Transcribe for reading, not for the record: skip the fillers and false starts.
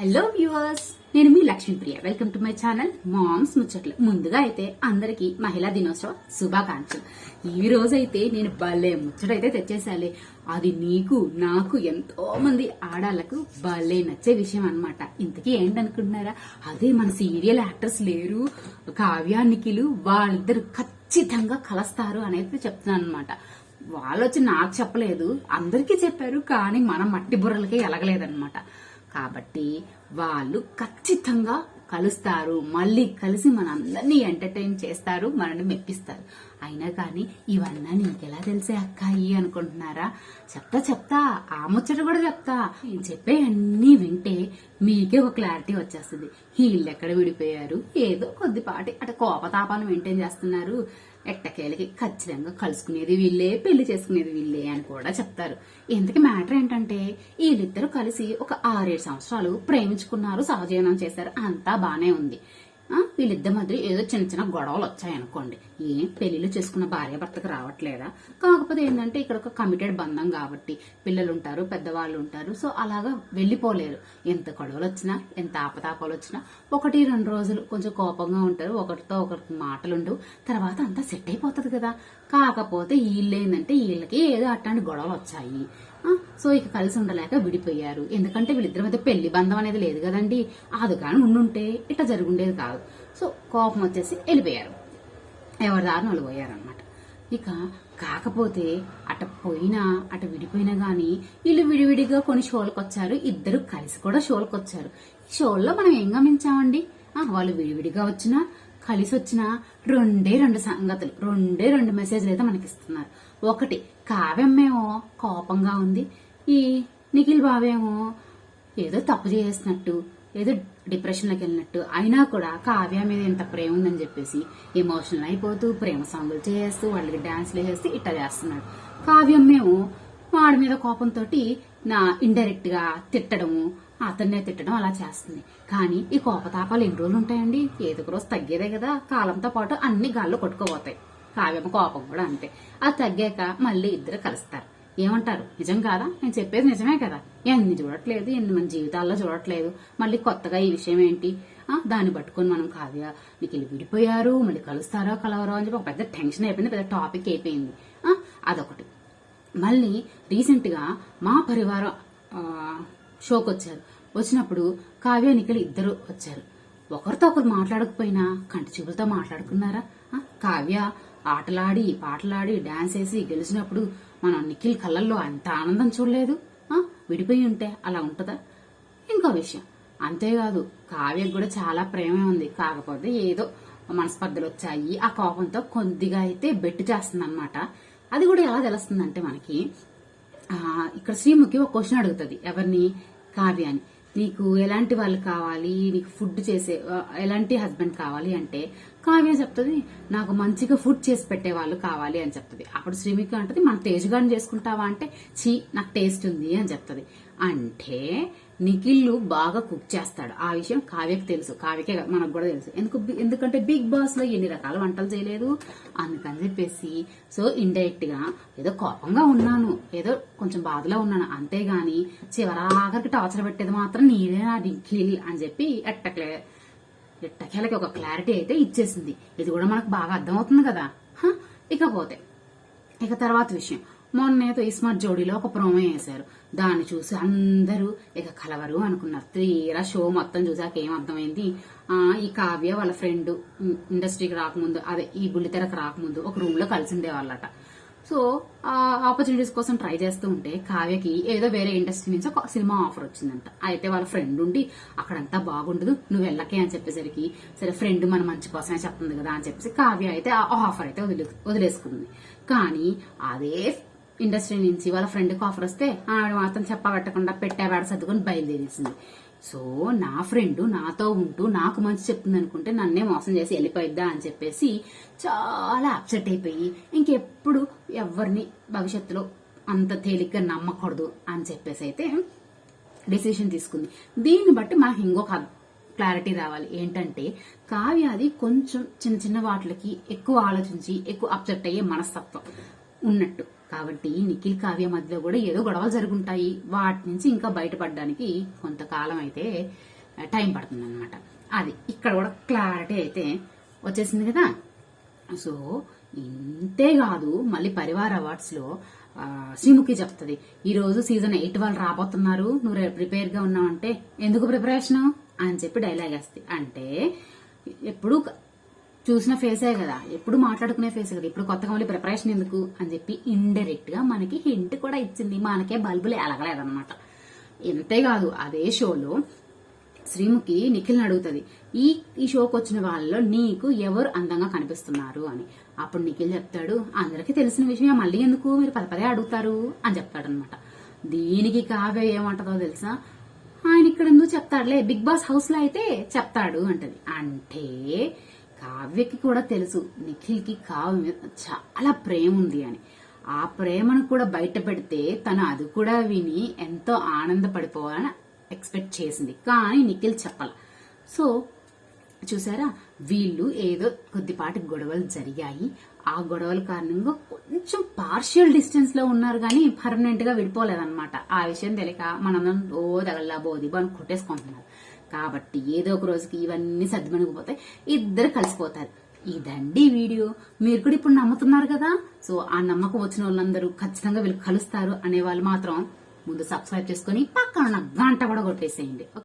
Hello viewers, నేను మీ Lakshmipriya. Welcome to my channel moms ముచ్చట్లు. ముందుగా అయితే అందరికి మహిళా దినోత్సవ శుభాకాంక్షలు. ఈ రోజు అయితే నేను భలే ముచ్చటైతే తెచ్చేసాలే. అది నీకు నాకు ఎంతో మంది ఆడాళ్లకు భలే నచ్చే విషయం అన్నమాట. ఇంతకీ ఏంటనుకుంటున్నారా? అదే మన సీరియల్ యాక్టర్స్ లేరు, కావ్య నిఖిల్, వాళ్ళిద్దరు ఖచ్చితంగా కలుస్తారు అనేది చెప్తున్నాను అనమాట. వాళ్ళు వచ్చి నాకు చెప్పలేదు, అందరికీ చెప్పారు, కానీ మనం మట్టి బుర్రలకే ఎలగలేదన్నమాట. కాబట్టి వాళ్ళు ఖచ్చితంగా కలుస్తారు, మళ్ళీ కలిసి మనందరినీ ఎంటర్టైన్ చేస్తారు, మనల్ని మెప్పిస్తారు. అయినా కానీ ఇవన్నా నీకెలా తెలిసే అక్కాయి అనుకుంటున్నారా? చెప్తా ఆ ముచ్చట కూడా చెప్తా. నేను చెప్పే అన్ని వింటే మీకే ఒక క్లారిటీ వచ్చేస్తుంది. వీళ్ళు ఎక్కడ విడిపోయారు, ఏదో కొద్దిపాటి అటు కోపతాపాలు మెయింటైన్ చేస్తున్నారు, ఎట్టకేలకి ఖచ్చితంగా కలుసుకునేది వీళ్ళే, పెళ్లి చేసుకునేది వీళ్ళే అని కూడా చెప్తారు. ఇంతకీ మ్యాటర్ ఏంటంటే వీళ్ళిద్దరూ కలిసి ఒక 6-7 సంవత్సరాలు ప్రేమించుకున్నారు, సహజీవనం చేశారు, అంతా బానే ఉంది. వీళ్ళిద్దరి మధ్య ఏదో చిన్న చిన్న గొడవలు వచ్చాయనుకోండి. ఏం పెళ్లిళ్ళు చేసుకున్న భార్యాభర్తకు రావట్లేదా? కాకపోతే ఏంటంటే ఇక్కడ ఒక కమిటెడ్ బంధం కాబట్టి పిల్లలు ఉంటారు, పెద్దవాళ్ళు ఉంటారు, సో అలాగా వెళ్లిపోలేరు. ఎంత గొడవలు వచ్చినా, ఎంత ఆపతాపాలు వచ్చినా 1-2 రోజులు కొంచెం కోపంగా ఉంటారు, ఒకరితో ఒకరికి మాటలుండవు, తర్వాత అంతా సెట్ అయిపోతుంది కదా. కాకపోతే వీళ్ళేందంటే వీళ్ళకి ఏదో అట్లాంటి గొడవలు వచ్చాయి, సో ఇక కలిసి ఉండలేక విడిపోయారు. ఎందుకంటే వీళ్ళిద్దరి మధ్య పెళ్లి బంధం అనేది లేదు కదండి. అది కానీ ఉండుంటే ఇట్లా జరుగుండేది కాదు. సో కోపం వచ్చేసి వెళ్ళిపోయారు, ఎవరి దారిని వాళ్ళు పోయారనమాట. ఇక కాకపోతే అటు విడిపోయినా గానీ వీళ్ళు విడివిడిగా కొన్ని షోలకు వచ్చారు, ఇద్దరు కలిసి కూడా షోలకు వచ్చారు. ఈ షోల్లో మనం ఏం గమనించామండి? వాళ్ళు విడివిడిగా వచ్చినా కలిసి వచ్చిన 2 సంగతులు, 2 మెసేజ్లు అయితే మనకిస్తున్నారు. ఒకటి, కావ్యమ్మేమో కోపంగా ఉంది, ఈ నిఖిల్ బావేమో ఏదో తప్పు చేసినట్టు, ఏదో డిప్రెషన్లోకి వెళ్ళినట్టు, అయినా కూడా కావ్య మీద ఎంత ప్రేమ ఉందని చెప్పేసి ఎమోషనల్ అయిపోతూ ప్రేమ సాంగులు చేస్తూ వాళ్ళకి డాన్స్లు వేస్తూ ఇట్లా చేస్తున్నాడు. కావ్యమ్మేమో వాడి మీద కోపంతో నా ఇండైరెక్ట్ గా తిట్టడము, అతన్నే తిట్టడం అలా చేస్తుంది. కానీ ఈ కోపతాపాలు ఎన్ని రోజులు ఉంటాయండి? ఏదో ఒక రోజు తగ్గేదే కదా. కాలంతో పాటు అన్ని గాల్లో కొట్టుకోబోతాయి. కావ్యమ్మ కోపం కూడా అంతే. అది తగ్గాక మళ్ళీ ఇద్దరు కలుస్తారు. ఏమంటారు? నిజం కాదా? నేను చెప్పేది నిజమే కదా. ఎన్ని చూడట్లేదు, ఎన్ని మన జీవితాల్లో చూడట్లేదు, మళ్ళీ కొత్తగా ఈ విషయం ఏంటి? దాన్ని పట్టుకొని మనం కావ్య నీకు విడిపోయారు, మళ్ళీ కలుస్తారో కలవరో అని చెప్పి ఒక పెద్ద టెన్షన్ అయిపోయింది, పెద్ద టాపిక్ అయిపోయింది. అదొకటి. మళ్ళీ రీసెంట్ గా మా పరివారం షోకి వచ్చారు. వచ్చినప్పుడు కావ్య నిఖిల్ ఇద్దరు వచ్చారు. ఒకరితో ఒకరు మాట్లాడకపోయినా కంటి చూపులతో మాట్లాడుకున్నారా? కావ్య ఆటలాడి పాటలాడి డాన్స్ వేసి గెలిచినప్పుడు మనం నిఖిల్ కళ్ళల్లో అంత ఆనందం చూడలేదు. విడిపోయి ఉంటే అలా ఉంటుందా? ఇంకో విషయం, అంతేకాదు కావ్యకు కూడా చాలా ప్రేమే ఉంది, కాకపోతే ఏదో మనస్పర్ధలు వచ్చాయి, ఆ కోపంతో కొద్దిగా అయితే బెట్టు చేస్తుంది అనమాట. అది కూడా ఎలా తెలుస్తుందంటే మనకి ఇక్కడ శ్రీముఖి ఒక క్వశ్చన్ అడుగుతుంది, ఎవరిని? కావ్యాని. నీకు ఎలాంటి వాళ్ళు కావాలి, నీకు ఫుడ్ చేసే ఎలాంటి హస్బెండ్ కావాలి అంటే కావ్య చెప్తుంది, నాకు మంచిగా ఫుడ్ చేసి పెట్టే వాళ్ళు కావాలి అని చెప్తుంది. అప్పుడు శ్రీముఖి అంటది, మన తేజుగాని చేసుకుంటావా అంటే చీ నాకు టేస్ట్ ఉంది అని చెప్తుంది. అంటే నిఖిల్ బాగా కుక్ చేస్తాడు, ఆ విషయం కావ్యకి తెలుసు, కావ్యకే మనకు కూడా తెలుసు. ఎందుకంటే బిగ్ బాస్ లో ఎన్ని రకాల వంటలు చేయలేదు, అందుకని చెప్పేసి సో ఇండైరెక్ట్ గా ఏదో కోపంగా ఉన్నాను, ఏదో కొంచెం బాధలో ఉన్నాను, అంతేగాని చివరాఖరికి టార్చర్ పెట్టేది మాత్రం నీదే నా నిఖిల్ అని చెప్పి ఎట్టకేలకి ఒక క్లారిటీ అయితే ఇచ్చేసింది. ఇది కూడా మనకు బాగా అర్థమవుతుంది కదా. ఇక తర్వాత విషయం, మొన్నేతో ఇస్మార్ట్ జోడీలో ఒక ప్రోమో వేశారు. దాన్ని చూసి అందరూ ఇక కలవరు అనుకున్నారు. తీరా షో మొత్తం చూసాక ఏం అర్థమైంది? ఈ కావ్య వాళ్ళ ఫ్రెండ్ ఇండస్ట్రీకి రాకముందు, అదే ఈ బుల్లితెరకు రాకముందు ఒక రూమ్ లో కలిసి ఉండేవాళ్ళట. సో ఆ ఆపర్చునిటీస్ కోసం ట్రై చేస్తూ ఉంటే కావ్యకి ఏదో వేరే ఇండస్ట్రీ నుంచి ఒక సినిమా ఆఫర్ వచ్చిందంట. అయితే వాళ్ళ ఫ్రెండ్ ఉండి అక్కడంతా బాగుండదు, నువ్వు వెళ్ళకే అని చెప్పేసరికి సరే ఫ్రెండ్ మన మంచి కోసమే చెప్తుంది కదా అని చెప్పేసి కావ్య అయితే ఆ ఆఫర్ అయితే వదిలేసుకుంది. కానీ అదే ఇండస్ట్రీ నుంచి వాళ్ళ ఫ్రెండ్కి ఆఫర్ వస్తే ఆవిడ మాత్రం చెప్పబెట్టకుండా పెట్టేవాడ సర్దుకొని బయలుదేరేసింది. సో నా ఫ్రెండ్ నాతో ఉంటూ నాకు మంచి చెప్తుంది అనుకుంటే నన్నే మోసం చేసి వెళ్ళిపోయిద్దా అని చెప్పేసి చాలా అప్సెట్ అయిపోయి ఇంకెప్పుడు ఎవరిని భవిష్యత్తులో అంత తేలిగ్గా నమ్మకూడదు అని చెప్పేసి అయితే డెసిషన్ తీసుకుంది. దీన్ని బట్టి మనకు ఇంకొక క్లారిటీ రావాలి. ఏంటంటే కావ్య అది కొంచెం చిన్న చిన్న వాటికి ఎక్కువ ఆలోచించి ఎక్కువ అప్సెట్ అయ్యే మనస్తత్వం ఉన్నట్టు. కాబట్టి నిఖిల్ కావ్య మధ్యలో కూడా ఏదో గొడవలు జరుగుంటాయి. వాటి నుంచి ఇంకా బయటపడడానికి కొంతకాలం అయితే టైం పడుతుంది అనమాట. అది ఇక్కడ కూడా క్లారిటీ అయితే వచ్చేసింది కదా. సో ఇంతే కాదు, మళ్ళీ పరివార్ అవార్డ్స్ లో శ్రీముఖి చెప్తుంది, ఈ రోజు సీజన్ 8 వాళ్ళు రాబోతున్నారు, నువ్వు ప్రిపేర్ గా ఉన్నావంటే ఎందుకు ప్రిపరేషన్ అని చెప్పి డైలాగ్ వేస్తుంది. అంటే ఎప్పుడు చూసిన ఫేసే కదా, ఎప్పుడు మాట్లాడుకునే ఫేసే కదా, ఇప్పుడు కొత్తగా మళ్ళీ ప్రిపరేషన్ ఎందుకు అని చెప్పి ఇండైరెక్ట్ గా మనకి హింట్ కూడా ఇచ్చింది. మనకే బల్బులు ఎలగలేదన్నమాట. ఇంతేకాదు, అదే షోలో శ్రీముఖి నిఖిల్ని అడుగుతుంది, ఈ షోకి వచ్చిన వాళ్ళలో నీకు ఎవరు అందంగా కనిపిస్తున్నారు అని. అప్పుడు నిఖిల్ చెప్తాడు, అందరికీ తెలిసిన విషయం మళ్ళీ ఎందుకు మీరు పదే అడుగుతారు అని చెప్తాడనమాట. దీనికి కావ్య ఏమంటదో తెలుసా, ఆయన ఇక్కడ ఎందుకు చెప్తాడులే, బిగ్ బాస్ హౌస్ లో అయితే చెప్తాడు అంటది. అంటే కావ్యకి కూడా తెలుసు నిఖిల్ కి కావ్య మీద చాలా ప్రేమ ఉంది అని. ఆ ప్రేమను కూడా బయట పెడితే తను అది కూడా విని ఎంతో ఆనందపడిపోవాలని ఎక్స్పెక్ట్ చేసింది, కానీ నిఖిల్ చెప్పాల. సో చూసారా, వీళ్ళు ఏదో కొద్దిపాటి గొడవలు జరిగాయి. ఆ గొడవల కారణంగా కొంచెం పార్షియల్ డిస్టెన్స్ లో ఉన్నారు, కానీ పర్మనెంట్ గా విడిపోలేదన్నమాట. ఆ విషయం తెలియక మనం ఓ తగల్లా బోది అని కొట్టేసుకుంటున్నారు. కాబట్టి ఏదో ఒక రోజుకి ఇవన్నీ సర్దుమణిగిపోతాయి, ఇద్దరు కలిసిపోతారు. ఇదండి వీడియో. మీరు కూడా ఇప్పుడు నమ్ముతున్నారు కదా. సో ఆ నమ్మకం వచ్చిన వాళ్ళందరూ ఖచ్చితంగా వీళ్ళు కలుస్తారు అనే వాళ్ళు మాత్రం ముందు సబ్స్క్రైబ్ చేసుకుని పక్కన గంట కూడా కొట్టేసేయండి.